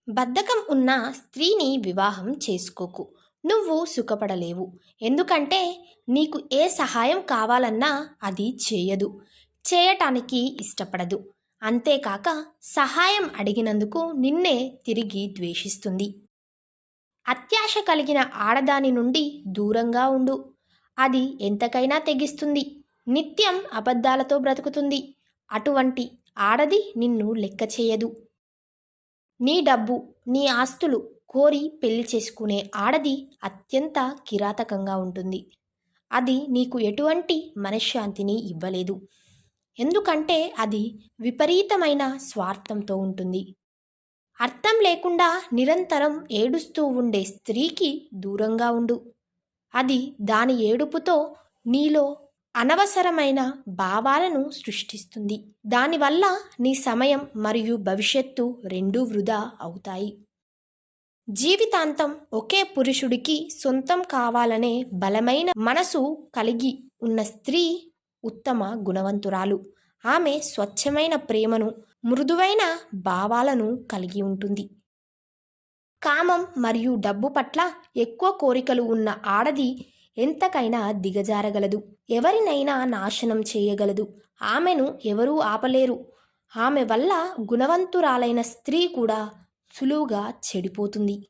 బద్ధకం ఉన్న స్త్రీని వివాహం చేసుకోకు. నువ్వు సుఖపడలేవు. ఎందుకంటే నీకు ఏ సహాయం కావాలన్నా అది చేయదు. చేయటానికి ఇష్టపడదు. అంతేకాక సహాయం అడిగినందుకు నిన్నే తిరిగి ద్వేషిస్తుంది. అత్యాశ కలిగిన ఆడదాని నుండి దూరంగా ఉండు. అది ఎంతకైనా తెగిస్తుంది. నిత్యం అబద్ధాలతో బ్రతుకుతుంది. అటువంటి ఆడది నిన్ను లెక్క చేయదు. నీ డబ్బు, నీ ఆస్తులు కోరి పెళ్లి చేసుకునే ఆడది అత్యంత కిరాతకంగా ఉంటుంది. అది నీకు ఎటువంటి మనశ్శాంతిని ఇవ్వలేదు. ఎందుకంటే అది విపరీతమైన స్వార్థంతో ఉంటుంది. అర్థం లేకుండా నిరంతరం ఏడుస్తూ ఉండే స్త్రీకి దూరంగా ఉండు. అది దాని ఏడుపుతో నీలో అనవసరమైన భావాలను సృష్టిస్తుంది. దానివల్ల నీ సమయం మరియు భవిష్యత్తు రెండూ వృధా అవుతాయి. జీవితాంతం ఒకే పురుషుడికి సొంతం కావాలనే బలమైన మనసు కలిగి ఉన్న స్త్రీ ఉత్తమ గుణవంతురాలు. ఆమె స్వచ్ఛమైన ప్రేమను, మృదువైన భావాలను కలిగి ఉంటుంది. కామం మరియు డబ్బు పట్ల ఎక్కువ కోరికలు ఉన్న ఆడది ఎంతకైనా దిగజారగలదు. ఎవరినైనా నాశనం చేయగలదు. ఆమెను ఎవరూ ఆపలేరు. ఆమె వల్ల గుణవంతురాలైన స్త్రీ కూడా సులువుగా చెడిపోతుంది.